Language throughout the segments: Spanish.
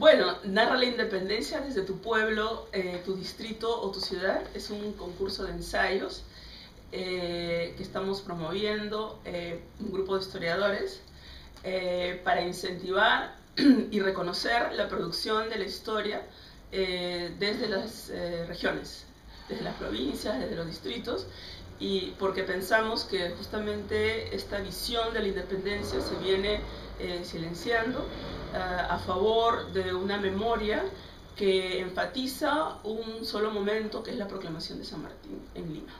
Bueno, Narra la Independencia desde tu pueblo, tu distrito o tu ciudad es un concurso de ensayos que estamos promoviendo un grupo de historiadores para incentivar y reconocer la producción de la historia desde las regiones, desde las provincias, desde los distritos, y porque pensamos que justamente esta visión de la independencia se viene silenciando a favor de una memoria que enfatiza un solo momento, que es la proclamación de San Martín en Lima.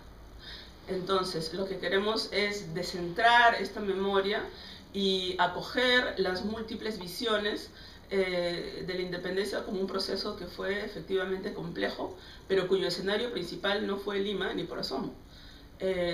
Entonces, lo que queremos es descentrar esta memoria y acoger las múltiples visiones de la independencia como un proceso que fue efectivamente complejo, pero cuyo escenario principal no fue Lima ni por asomo.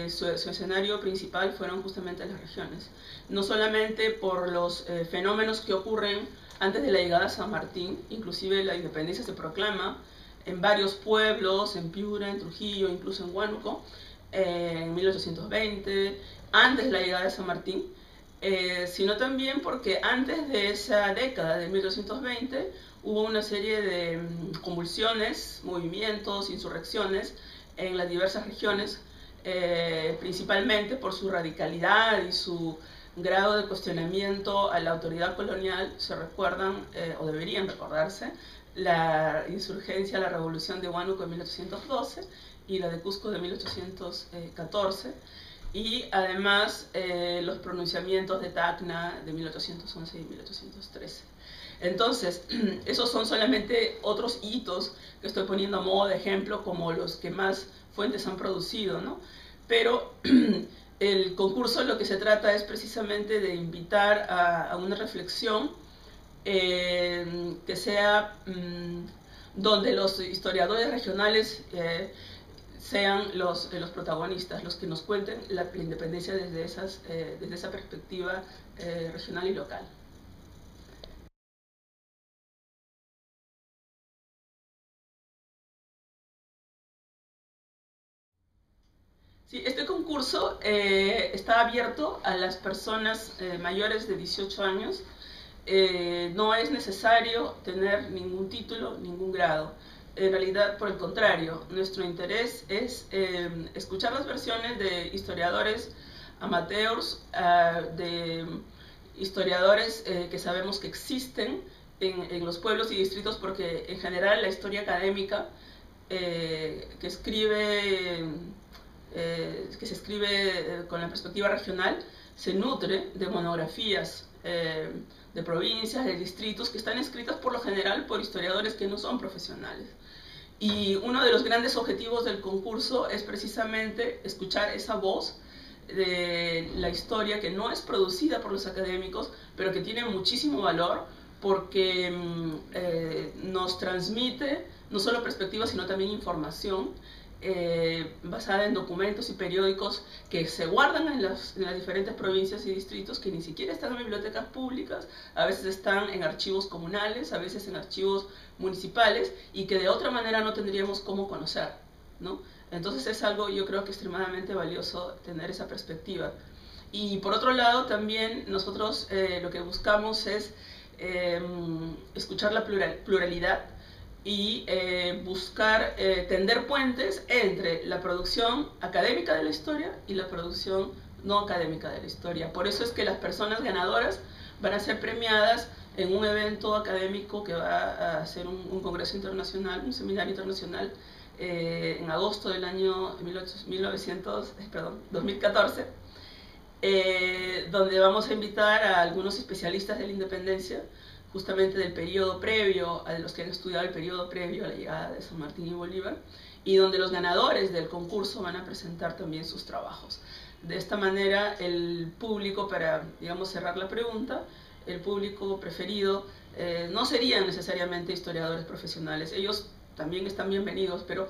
Su escenario principal fueron justamente las regiones, no solamente por los fenómenos que ocurren antes de la llegada a San Martín. Inclusive la independencia se proclama en varios pueblos, en Piura, en Trujillo, incluso en Huánuco, en 1820, antes de la llegada de San Martín, sino también porque antes de esa década de 1820 hubo una serie de convulsiones, movimientos, insurrecciones en las diversas regiones, principalmente por su radicalidad y su grado de cuestionamiento a la autoridad colonial. Se recuerdan, o deberían recordarse, la insurgencia, la revolución de Huánuco de 1812 y la de Cusco de 1814, y además los pronunciamientos de Tacna de 1811 y 1813. Entonces, esos son solamente otros hitos que estoy poniendo a modo de ejemplo, como los que más fuentes han producido, ¿no? Pero el concurso lo que se trata es precisamente de invitar a una reflexión que sea donde los historiadores regionales sean los protagonistas, los que nos cuenten la independencia desde esa perspectiva regional y local. Sí, este concurso está abierto a las personas mayores de 18 años. No es necesario tener ningún título, ningún grado. En realidad, por el contrario, nuestro interés es escuchar las versiones de historiadores amateurs, de historiadores que sabemos que existen en los pueblos y distritos, porque en general la historia académica que se escribe con la perspectiva regional se nutre de monografías de provincias, de distritos, que están escritas por lo general por historiadores que no son profesionales. Y uno de los grandes objetivos del concurso es precisamente escuchar esa voz de la historia que no es producida por los académicos, pero que tiene muchísimo valor porque nos transmite no solo perspectivas, sino también información basada en documentos y periódicos que se guardan en las diferentes provincias y distritos, que ni siquiera están en bibliotecas públicas, a veces están en archivos comunales, a veces en archivos municipales, y que de otra manera no tendríamos cómo conocer, ¿no? Entonces es algo, yo creo que extremadamente valioso tener esa perspectiva. Y por otro lado también nosotros lo que buscamos es escuchar la pluralidad y buscar tender puentes entre la producción académica de la historia y la producción no académica de la historia. Por eso es que las personas ganadoras van a ser premiadas en un evento académico que va a ser un congreso internacional, un seminario internacional en agosto del año 2014, donde vamos a invitar a algunos especialistas de la independencia, justamente del periodo previo, a los que han estudiado el periodo previo a la llegada de San Martín y Bolívar, y donde los ganadores del concurso van a presentar también sus trabajos. De esta manera, el público, para, digamos, cerrar la pregunta, el público preferido no serían necesariamente historiadores profesionales. Ellos también están bienvenidos, pero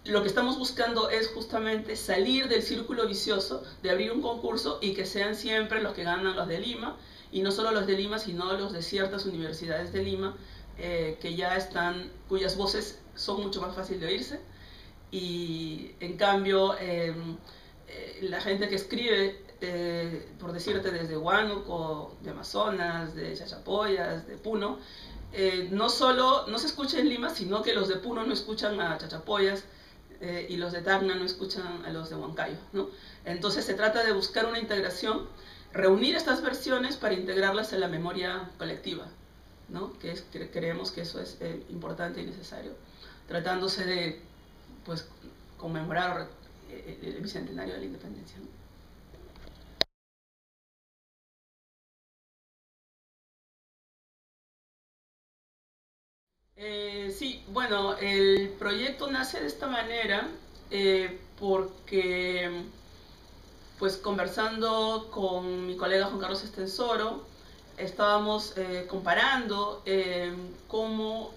lo que estamos buscando es justamente salir del círculo vicioso de abrir un concurso y que sean siempre los que ganan los de Lima, y no solo los de Lima, sino los de ciertas universidades de Lima que ya están, cuyas voces son mucho más fáciles de oírse, y en cambio la gente que escribe, por decirte, desde Huánuco, de Amazonas, de Chachapoyas, de Puno, no se escucha en Lima, sino que los de Puno no escuchan a Chachapoyas y los de Tacna no escuchan a los de Huancayo, ¿no? Entonces se trata de buscar una integración, reunir estas versiones para integrarlas en la memoria colectiva, ¿no? Creemos que eso es importante y necesario, tratándose de, pues, conmemorar el bicentenario de la independencia, ¿no? Sí, bueno, el proyecto nace de esta manera porque, pues, conversando con mi colega Juan Carlos Estensoro, estábamos comparando cómo,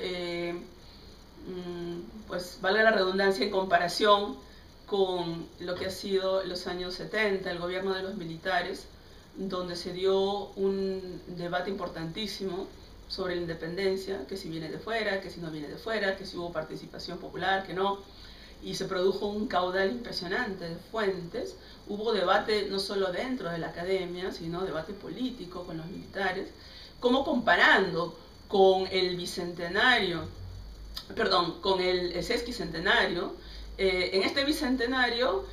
pues, valga la redundancia, en comparación con lo que ha sido los años 70, el gobierno de los militares, donde se dio un debate importantísimo sobre la independencia, que si viene de fuera, que si no viene de fuera, que si hubo participación popular, que no, y se produjo un caudal impresionante de fuentes. Hubo debate no solo dentro de la academia, sino debate político con los militares, como comparando con el bicentenario, perdón, con el sesquicentenario. En este bicentenario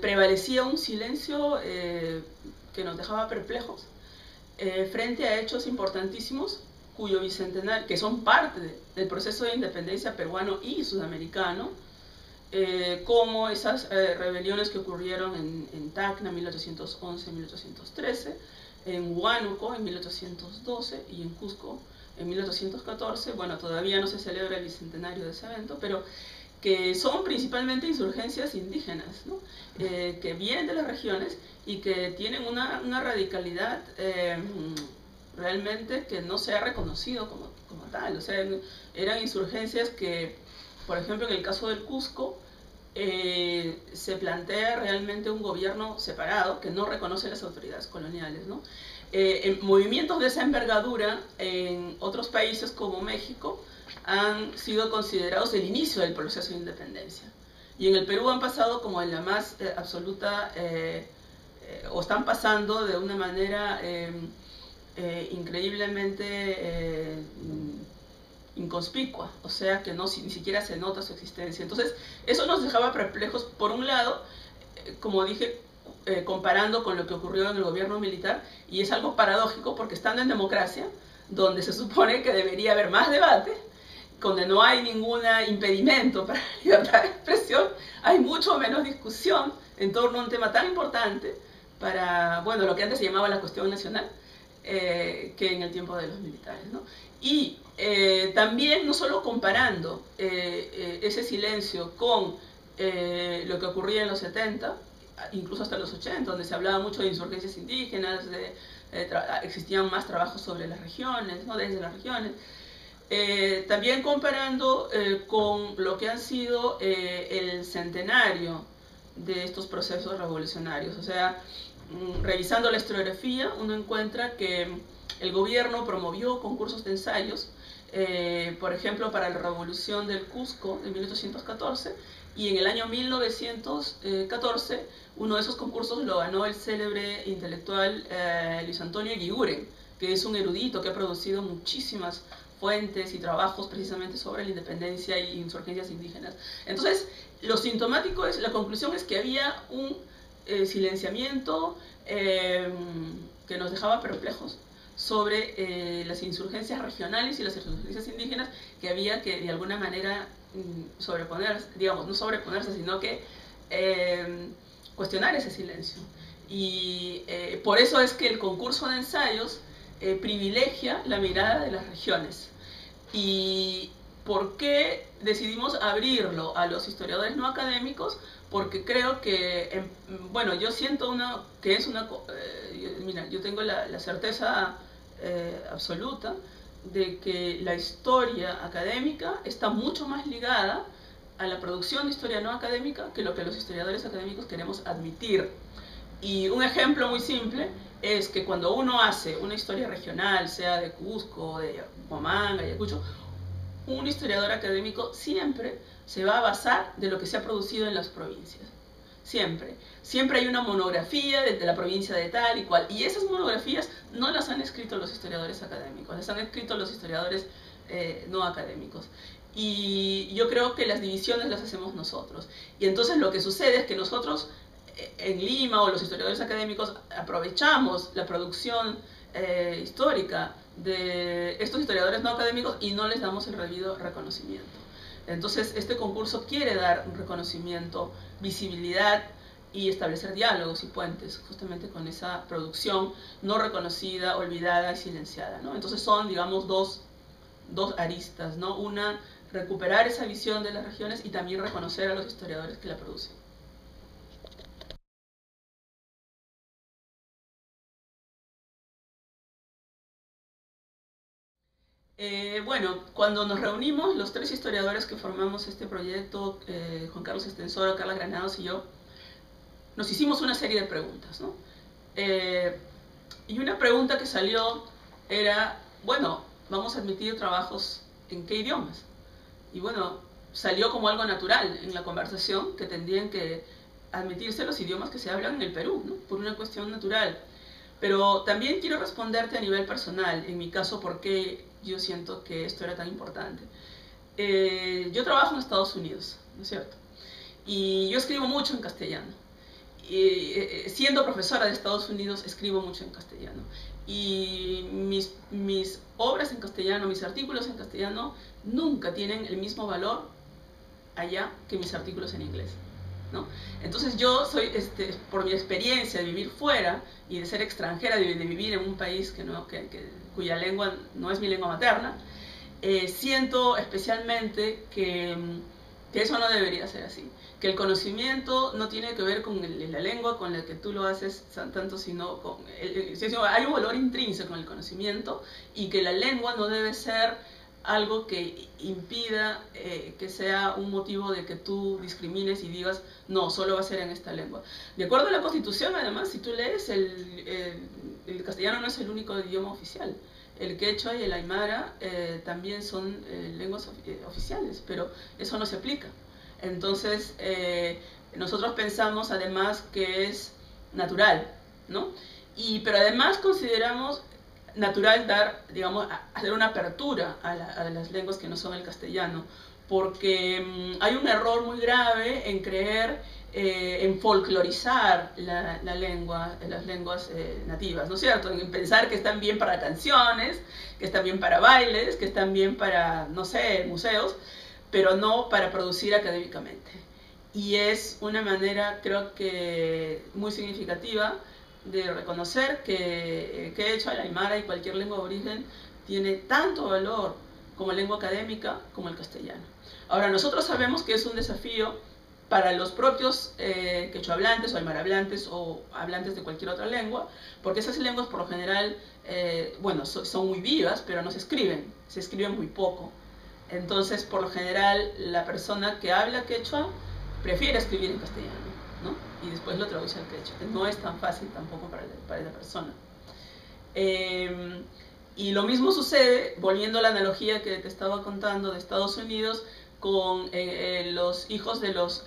prevalecía un silencio que nos dejaba perplejos frente a hechos importantísimos cuyo bicentenario, que son parte del proceso de independencia peruano y sudamericano, como esas rebeliones que ocurrieron en Tacna en 1811-1813, en Huánuco en 1812 y en Cusco en 1814. Bueno, todavía no se celebra el bicentenario de ese evento, pero que son principalmente insurgencias indígenas, ¿no? Que vienen de las regiones y que tienen una radicalidad realmente que no se ha reconocido como tal. O sea, eran insurgencias que, por ejemplo, en el caso del Cusco, se plantea realmente un gobierno separado que no reconoce las autoridades coloniales, ¿no? En movimientos de esa envergadura en otros países como México han sido considerados el inicio del proceso de independencia, y en el Perú han pasado como en la más absoluta o están pasando de una manera increíblemente inconspicua, o sea que no, ni siquiera se nota su existencia. Entonces eso nos dejaba perplejos, por un lado, como dije, comparando con lo que ocurrió en el gobierno militar, y es algo paradójico porque estando en democracia, donde se supone que debería haber más debate, donde no hay ningún impedimento para la libertad de expresión, hay mucho menos discusión en torno a un tema tan importante para, bueno, lo que antes se llamaba la cuestión nacional, que en el tiempo de los militares, ¿no? Y también, no solo comparando ese silencio con lo que ocurría en los 70, incluso hasta los 80, donde se hablaba mucho de insurgencias indígenas, existían más trabajos sobre las regiones, ¿no? Desde las regiones. También comparando con lo que han sido el centenario de estos procesos revolucionarios. O sea, revisando la historiografía, uno encuentra que el gobierno promovió concursos de ensayos, por ejemplo, para la Revolución del Cusco de 1814, y en el año 1914 uno de esos concursos lo ganó el célebre intelectual Luis Antonio Eguiguren, que es un erudito que ha producido muchísimas fuentes y trabajos precisamente sobre la independencia y insurgencias indígenas. Entonces, lo sintomático es, la conclusión es que había un silenciamiento que nos dejaba perplejos sobre las insurgencias regionales y las insurgencias indígenas, que había que de alguna manera sobreponerse, digamos, no sobreponerse, sino que cuestionar ese silencio. Y por eso es que el concurso de ensayos privilegia la mirada de las regiones. ¿Y por qué decidimos abrirlo a los historiadores no académicos? Porque creo que, bueno, yo siento que es una... mira, yo tengo la certeza absoluta de que la historia académica está mucho más ligada a la producción de historia no académica que lo que los historiadores académicos queremos admitir. Y un ejemplo muy simple es que cuando uno hace una historia regional, sea de Cusco, de Huamanga, Ayacucho, un historiador académico siempre se va a basar de lo que se ha producido en las provincias. siempre. Siempre hay una monografía de la provincia de tal y cual. Y esas monografías no las han escrito los historiadores académicos, las han escrito los historiadores no académicos. Y yo creo que las divisiones las hacemos nosotros. Y entonces lo que sucede es que nosotros en Lima o los historiadores académicos aprovechamos la producción histórica de estos historiadores no académicos y no les damos el debido reconocimiento. Entonces este concurso quiere dar un reconocimiento, visibilidad y establecer diálogos y puentes justamente con esa producción no reconocida, olvidada y silenciada, ¿no? Entonces son, digamos, dos aristas, ¿no? Una, recuperar esa visión de las regiones y también reconocer a los historiadores que la producen. Bueno, cuando nos reunimos, los 3 historiadores que formamos este proyecto, Juan Carlos Estensoro, Carla Granados y yo, nos hicimos una serie de preguntas, ¿no? Y una pregunta que salió era, bueno, vamos a admitir trabajos en qué idiomas. Y bueno, salió como algo natural en la conversación que tendrían que admitirse los idiomas que se hablan en el Perú, ¿no? Por una cuestión natural. Pero también quiero responderte a nivel personal, en mi caso, por qué yo siento que esto era tan importante. Yo trabajo en Estados Unidos, ¿no es cierto? Y yo escribo mucho en castellano. Siendo profesora de Estados Unidos, escribo mucho en castellano. Y mis obras en castellano, mis artículos en castellano, nunca tienen el mismo valor allá que mis artículos en inglés, ¿no? Entonces yo soy, por mi experiencia de vivir fuera y de ser extranjera, de vivir en un país cuya lengua no es mi lengua materna, siento especialmente que eso no debería ser así. Que el conocimiento no tiene que ver con la lengua con la que tú lo haces tanto, sino con... hay un valor intrínseco en el conocimiento y que la lengua no debe ser algo que impida que sea un motivo de que tú discrimines y digas, no, solo va a ser en esta lengua. De acuerdo a la Constitución, además, si tú lees, el castellano no es el único idioma oficial. El quechua y el aymara también son lenguas oficiales, pero eso no se aplica. Entonces, nosotros pensamos además que es natural, ¿no? Pero además consideramos natural digamos, hacer una apertura a las lenguas que no son el castellano, porque hay un error muy grave en creer en folclorizar la lengua, las lenguas nativas, ¿no es cierto? En pensar que están bien para canciones, que están bien para bailes, que están bien para, no sé, museos, pero no para producir académicamente. Y es una manera, creo que muy significativa, de reconocer que quechua, el aymara y cualquier lengua de origen tiene tanto valor como lengua académica como el castellano. Ahora, nosotros sabemos que es un desafío para los propios quechohablantes o aymarablantes o hablantes de cualquier otra lengua, porque esas lenguas por lo general, bueno, son muy vivas, pero no se escriben muy poco. Entonces, por lo general, la persona que habla quechua prefiere escribir en castellano, ¿no? Y después lo traduce al quechua. No es tan fácil tampoco para la persona. Y lo mismo sucede, volviendo a la analogía que te estaba contando de Estados Unidos, con los hijos de los,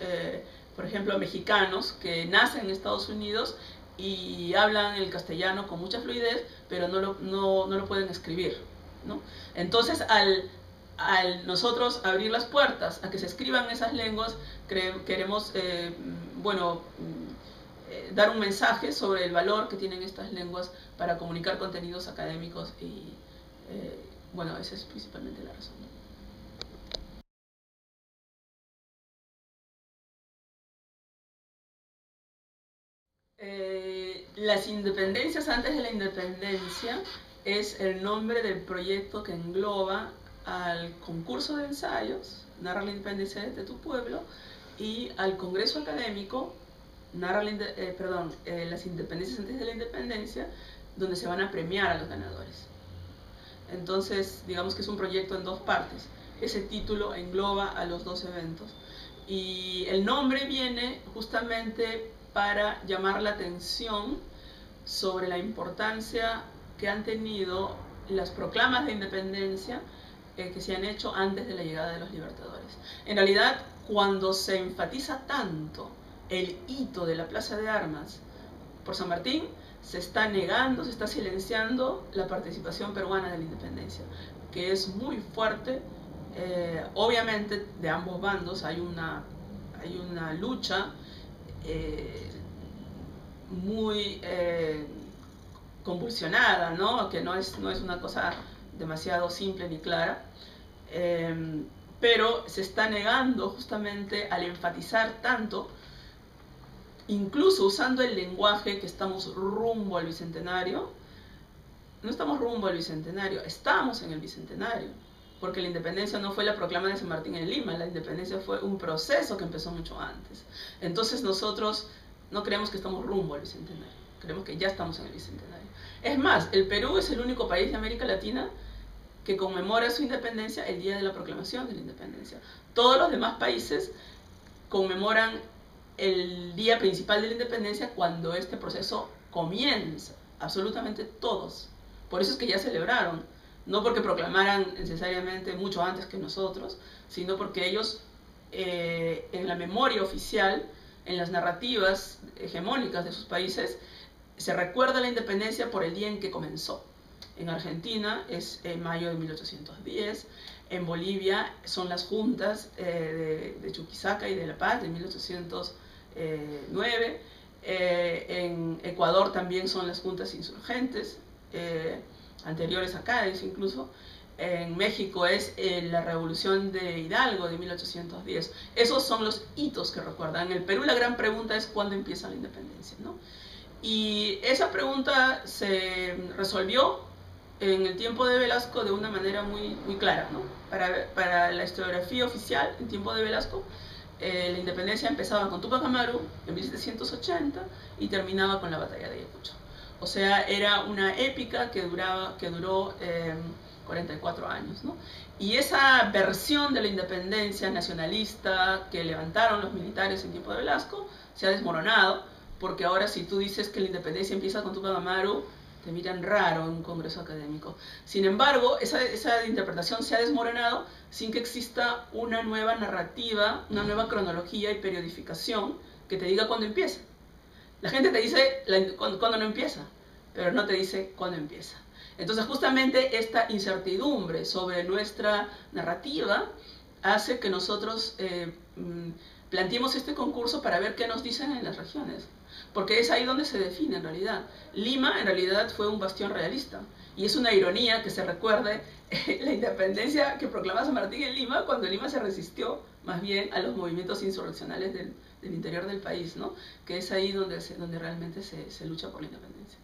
por ejemplo, mexicanos que nacen en Estados Unidos y hablan el castellano con mucha fluidez, pero no lo pueden escribir, ¿no? Entonces, al nosotros abrir las puertas a que se escriban esas lenguas, queremos, bueno, dar un mensaje sobre el valor que tienen estas lenguas para comunicar contenidos académicos y, bueno, esa es principalmente la razón. Las independencias antes de la independencia es el nombre del proyecto que engloba al concurso de ensayos, Narra la independencia de tu pueblo, y al congreso académico, las independencias antes de la independencia, donde se van a premiar a los ganadores. Entonces, digamos que es un proyecto en dos partes. Ese título engloba a los dos eventos. Y el nombre viene justamente para llamar la atención sobre la importancia que han tenido las proclamas de independencia que se han hecho antes de la llegada de los libertadores. En realidad, cuando se enfatiza tanto el hito de la Plaza de Armas por San Martín, se está negando, se está silenciando la participación peruana de la independencia, que es muy fuerte. Obviamente de ambos bandos hay una lucha muy convulsionada, ¿no? Que no es una cosa demasiado simple ni clara, pero se está negando justamente al enfatizar tanto, incluso usando el lenguaje que estamos rumbo al Bicentenario. No estamos rumbo al Bicentenario, estamos en el Bicentenario, porque la independencia no fue la proclama de San Martín en Lima, la independencia fue un proceso que empezó mucho antes. Entonces nosotros no creemos que estamos rumbo al Bicentenario, creemos que ya estamos en el Bicentenario. Es más, el Perú es el único país de América Latina que conmemora su independencia el día de la proclamación de la independencia. Todos los demás países conmemoran el día principal de la independencia cuando este proceso comienza, absolutamente todos. Por eso es que ya celebraron, no porque proclamaran necesariamente mucho antes que nosotros, sino porque ellos en la memoria oficial, en las narrativas hegemónicas de sus países, se recuerda la independencia por el día en que comenzó. En Argentina es en mayo de 1810, en Bolivia son las juntas de Chuquisaca y de La Paz de 1809, en Ecuador también son las juntas insurgentes, anteriores a Cádiz incluso. En México es la revolución de Hidalgo de 1810. Esos son los hitos que recuerdan. En el Perú la gran pregunta es ¿cuándo empieza la independencia, ¿no? Y esa pregunta se resolvió en el tiempo de Velasco de una manera muy clara, ¿no? Para la historiografía oficial, en tiempo de Velasco, la independencia empezaba con Túpac Amaru en 1780 y terminaba con la batalla de Ayacucho. O sea, era una épica que duró 44 años, ¿no? Y esa versión de la independencia nacionalista que levantaron los militares en tiempo de Velasco se ha desmoronado, porque ahora si tú dices que la independencia empieza con Túpac Amaru, te miran raro en un congreso académico. Sin embargo, esa interpretación se ha desmoronado sin que exista una nueva narrativa, una nueva cronología y periodificación que te diga cuándo empieza. La gente te dice cuándo no empieza, pero no te dice cuándo empieza. Entonces justamente esta incertidumbre sobre nuestra narrativa hace que nosotros planteemos este concurso para ver qué nos dicen en las regiones, porque es ahí donde se define en realidad. Lima en realidad fue un bastión realista, y es una ironía que se recuerde la independencia que proclama San Martín en Lima, cuando Lima se resistió más bien a los movimientos insurreccionales del interior del país, ¿no? Que es ahí donde realmente se lucha por la independencia.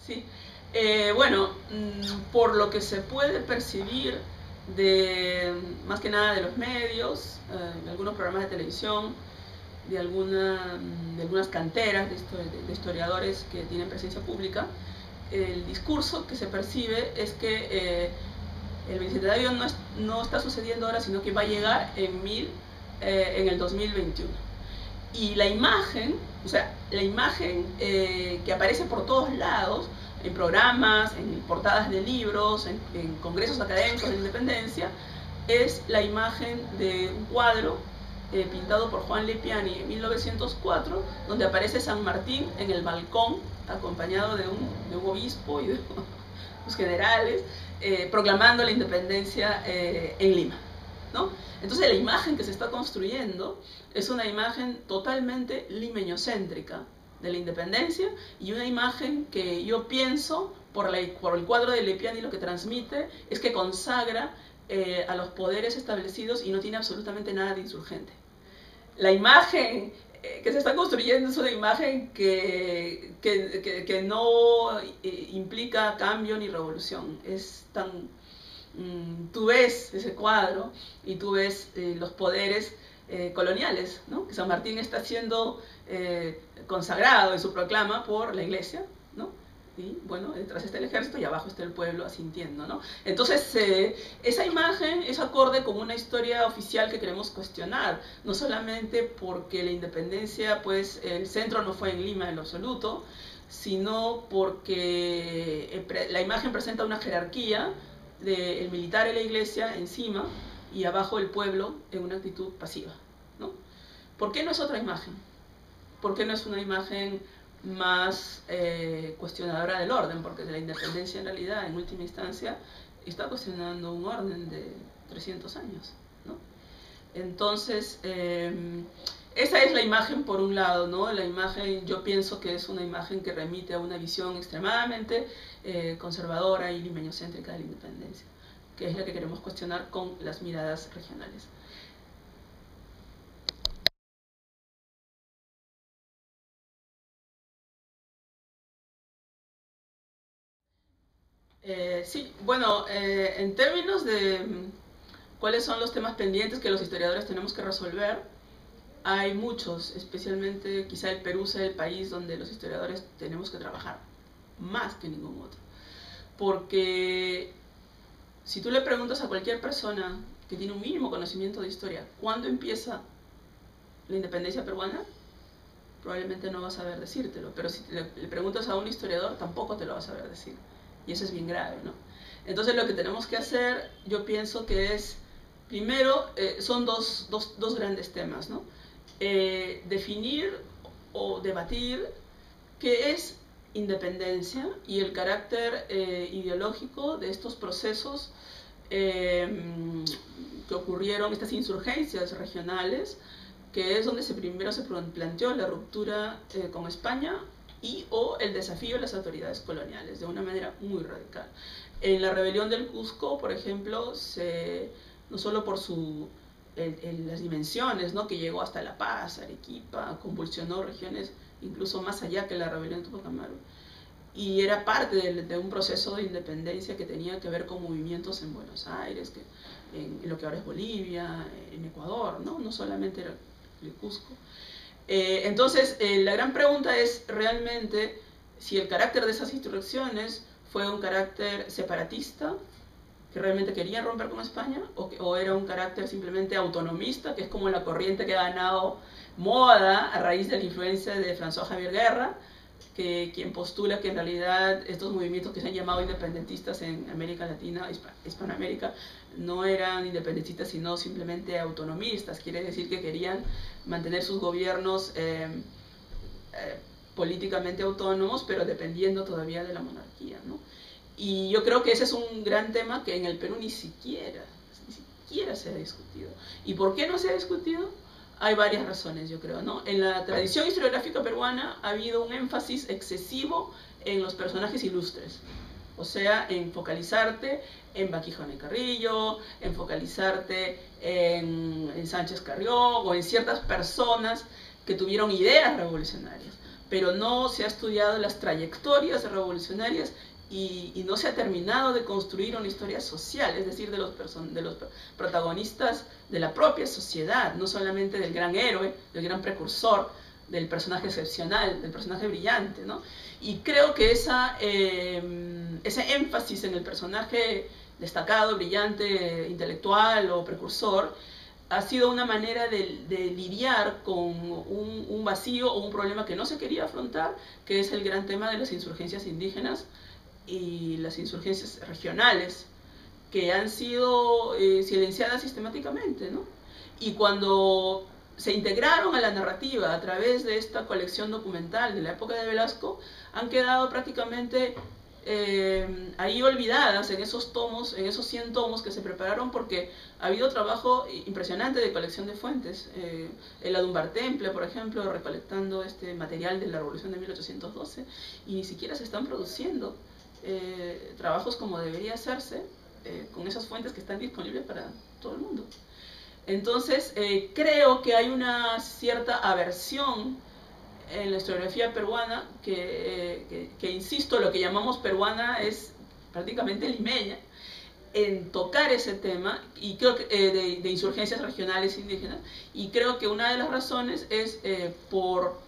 Sí. Bueno, por lo que se puede percibir más que nada de los medios, de algunos programas de televisión, de algunas canteras de historiadores que tienen presencia pública, el discurso que se percibe es que el Bicentenario no está sucediendo ahora, sino que va a llegar en el 2021. Y la imagen, o sea, la imagen que aparece por todos lados, en programas, en portadas de libros, en congresos académicos de independencia, es la imagen de un cuadro pintado por Juan Lepiani en 1904, donde aparece San Martín en el balcón, acompañado de un obispo y de los generales, proclamando la independencia en Lima, ¿no? Entonces la imagen que se está construyendo es una imagen totalmente limeñocéntrica de la independencia, y una imagen que yo pienso, por el cuadro de Lepiani, lo que transmite es que consagra a los poderes establecidos y no tiene absolutamente nada de insurgente. La imagen que se está construyendo es una imagen que no implica cambio ni revolución. Es tan... tú ves ese cuadro y tú ves los poderes coloniales, ¿no? Que San Martín está siendo consagrado en su proclama por la iglesia, ¿no? Y bueno, detrás está el ejército y abajo está el pueblo asintiendo, ¿no? Entonces, esa imagen es acorde con una historia oficial que queremos cuestionar, no solamente porque la independencia, pues, el centro no fue en Lima en lo absoluto, sino porque la imagen presenta una jerarquía del militar y la iglesia encima y abajo el pueblo en una actitud pasiva, ¿no? ¿Por qué no es otra imagen? ¿Por qué no es una imagen más cuestionadora del orden? Porque la independencia en realidad, en última instancia, está cuestionando un orden de 300 años, ¿no? Entonces, esa es la imagen por un lado, ¿no? La imagen, yo pienso que es una imagen que remite a una visión extremadamente conservadora y limeñocéntrica de la independencia, que es la que queremos cuestionar con las miradas regionales. Sí, bueno, en términos de cuáles son los temas pendientes que los historiadores tenemos que resolver, hay muchos, especialmente quizá el Perú sea el país donde los historiadores tenemos que trabajar, más que ningún otro. Porque si tú le preguntas a cualquier persona que tiene un mínimo conocimiento de historia, ¿cuándo empieza la independencia peruana? Probablemente no va a saber decírtelo, pero si le preguntas a un historiador, tampoco te lo va a saber decir. Y eso es bien grave, ¿no? Entonces lo que tenemos que hacer, yo pienso que es, primero, son dos grandes temas, ¿no? Definir o debatir qué es independencia y el carácter ideológico de estos procesos que ocurrieron, estas insurgencias regionales, que es donde primero se planteó la ruptura con España y o el desafío de las autoridades coloniales de una manera muy radical. En la rebelión del Cusco, por ejemplo, no solo por las dimensiones, ¿no?, que llegó hasta La Paz, Arequipa, convulsionó regiones incluso más allá que la rebelión de Tupac Amaru, y era parte de un proceso de independencia que tenía que ver con movimientos en Buenos Aires, en lo que ahora es Bolivia, en Ecuador, ¿no? No solamente era el Cusco. Entonces, la gran pregunta es realmente si el carácter de esas insurrecciones fue un carácter separatista, que realmente querían romper con España, o era un carácter simplemente autonomista, que es como la corriente que ha ganado moda a raíz de la influencia de François Javier Guerra, quien postula que en realidad estos movimientos que se han llamado independentistas en América Latina, Hispanoamérica, no eran independentistas sino simplemente autonomistas, quiere decir que querían mantener sus gobiernos políticamente autónomos, pero dependiendo todavía de la monarquía, ¿no? Y yo creo que ese es un gran tema que en el Perú ni siquiera se ha discutido. ¿Y por qué no se ha discutido? Hay varias razones, yo creo, ¿no? En la tradición historiográfica peruana ha habido un énfasis excesivo en los personajes ilustres. O sea, en focalizarte en Baquijón y Carrillo, en focalizarte en Sánchez Carrió o en ciertas personas que tuvieron ideas revolucionarias. Pero no se ha estudiado las trayectorias revolucionarias y no se ha terminado de construir una historia social, es decir, de los protagonistas de la propia sociedad, no solamente del gran héroe, del gran precursor, del personaje excepcional, del personaje brillante, ¿no? Y creo que ese énfasis en el personaje destacado, brillante, intelectual o precursor, ha sido una manera de lidiar con un vacío o un problema que no se quería afrontar, que es el gran tema de las insurgencias indígenas y las insurgencias regionales, que han sido silenciadas sistemáticamente, ¿no? Y cuando se integraron a la narrativa a través de esta colección documental de la época de Velasco, han quedado prácticamente ahí olvidadas en esos tomos, en esos 100 tomos que se prepararon, porque ha habido trabajo impresionante de colección de fuentes. El Adumbar Temple, por ejemplo, recolectando este material de la Revolución de 1812, y ni siquiera se están produciendo trabajos como debería hacerse con esas fuentes que están disponibles para todo el mundo. Entonces, creo que hay una cierta aversión en la historiografía peruana que insisto, lo que llamamos peruana es prácticamente limeña, en tocar ese tema, y creo que, de insurgencias regionales indígenas, y creo que una de las razones es por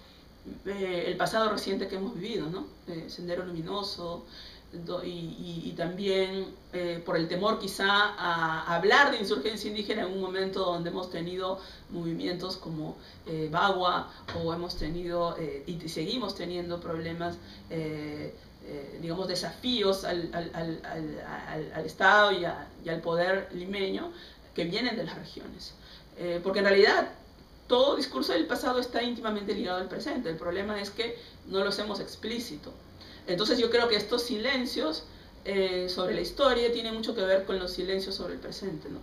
el pasado reciente que hemos vivido, ¿no? Sendero Luminoso, y también por el temor quizá a hablar de insurgencia indígena en un momento donde hemos tenido movimientos como Bagua, o hemos tenido y seguimos teniendo problemas, digamos, desafíos al Estado y al poder limeño que vienen de las regiones. Porque en realidad todo discurso del pasado está íntimamente ligado al presente. El problema es que no lo hacemos explícito. Entonces yo creo que estos silencios sobre la historia tienen mucho que ver con los silencios sobre el presente, ¿no?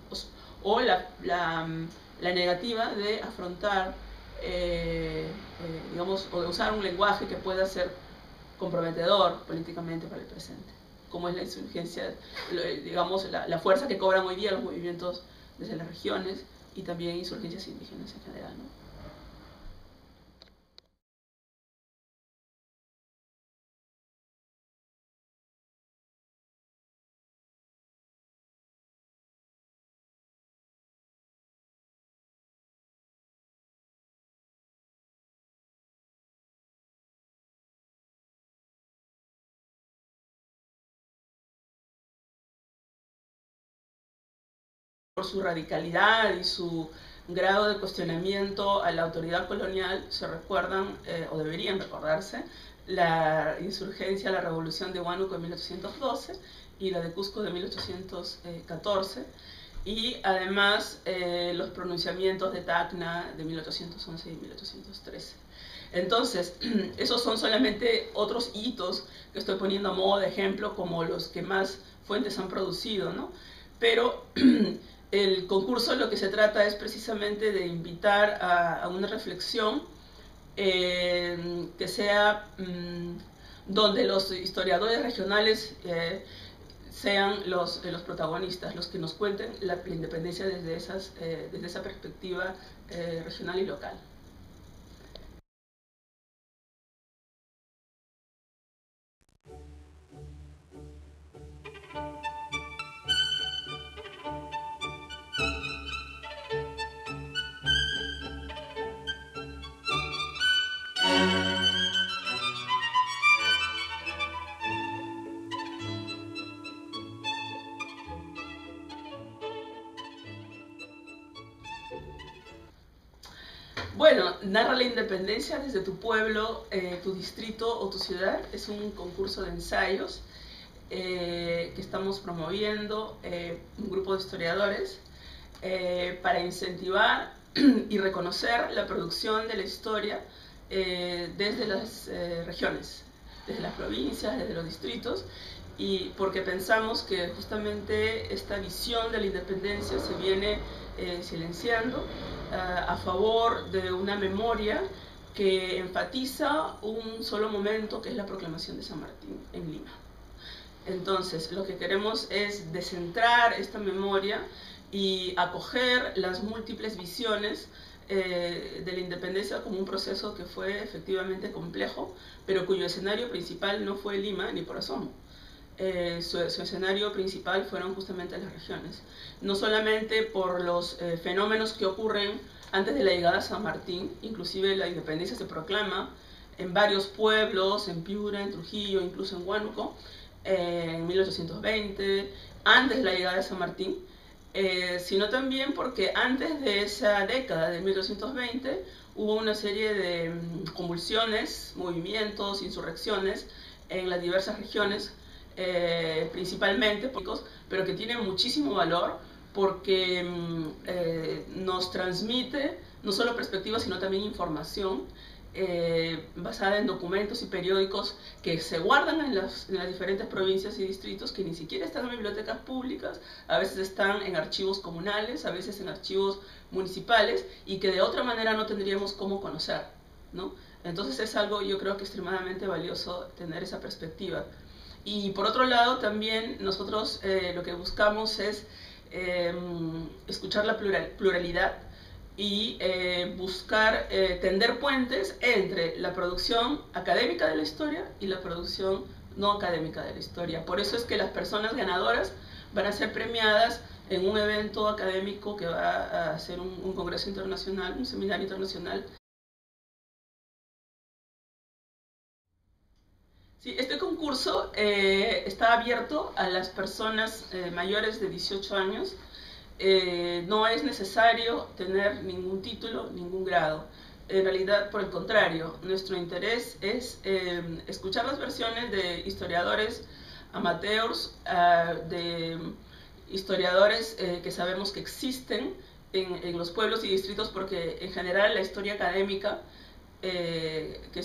O la negativa de afrontar, digamos, o de usar un lenguaje que pueda ser comprometedor políticamente para el presente, como es la insurgencia, digamos, la fuerza que cobran hoy día los movimientos desde las regiones y también insurgencias indígenas en general, ¿no? Por su radicalidad y su grado de cuestionamiento a la autoridad colonial, se recuerdan, o deberían recordarse, la insurgencia, la revolución de Huánuco de 1812 y la de Cusco de 1814, y además los pronunciamientos de Tacna de 1811 y 1813. Entonces, esos son solamente otros hitos que estoy poniendo a modo de ejemplo como los que más fuentes han producido, ¿no? Pero el concurso lo que se trata es precisamente de invitar a una reflexión que sea donde los historiadores regionales sean los protagonistas, los que nos cuenten la independencia desde esa perspectiva regional y local. Bueno, narra la independencia desde tu pueblo, tu distrito o tu ciudad. Es un concurso de ensayos que estamos promoviendo un grupo de historiadores para incentivar y reconocer la producción de la historia desde las regiones, desde las provincias, desde los distritos, y porque pensamos que justamente esta visión de la independencia se viene silenciando a favor de una memoria que enfatiza un solo momento, que es la proclamación de San Martín en Lima. Entonces, lo que queremos es descentrar esta memoria y acoger las múltiples visiones de la independencia como un proceso que fue efectivamente complejo, pero cuyo escenario principal no fue Lima ni por asomo. Su escenario principal fueron justamente las regiones, no solamente por los fenómenos que ocurren antes de la llegada a San Martín. Inclusive la independencia se proclama en varios pueblos, en Piura, en Trujillo, incluso en Huánuco, en 1820, antes de la llegada de San Martín, sino también porque antes de esa década de 1820 hubo una serie de convulsiones, movimientos, insurrecciones en las diversas regiones, principalmente, pero que tienen muchísimo valor porque nos transmite no solo perspectivas, sino también información basada en documentos y periódicos que se guardan en las diferentes provincias y distritos, que ni siquiera están en bibliotecas públicas, a veces están en archivos comunales, a veces en archivos municipales, y que de otra manera no tendríamos cómo conocer, ¿no? Entonces es algo, yo creo que extremadamente valioso tener esa perspectiva. Y por otro lado también nosotros lo que buscamos es escuchar la pluralidad y buscar tender puentes entre la producción académica de la historia y la producción no académica de la historia. Por eso es que las personas ganadoras van a ser premiadas en un evento académico que va a ser un congreso internacional, un seminario internacional. Sí, este concurso concurso está abierto a las personas mayores de 18 años. No es necesario tener ningún título, ningún grado. En realidad, por el contrario, nuestro interés es escuchar las versiones de historiadores amateurs, de historiadores que sabemos que existen en los pueblos y distritos, porque en general la historia académica que se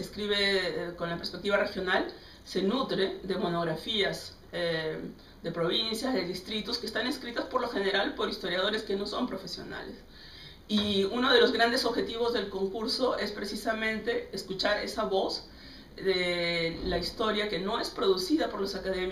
escribe con la perspectiva regional se nutre de monografías de provincias, de distritos, que están escritas por lo general por historiadores que no son profesionales. Y uno de los grandes objetivos del concurso es precisamente escuchar esa voz de la historia que no es producida por los académicos,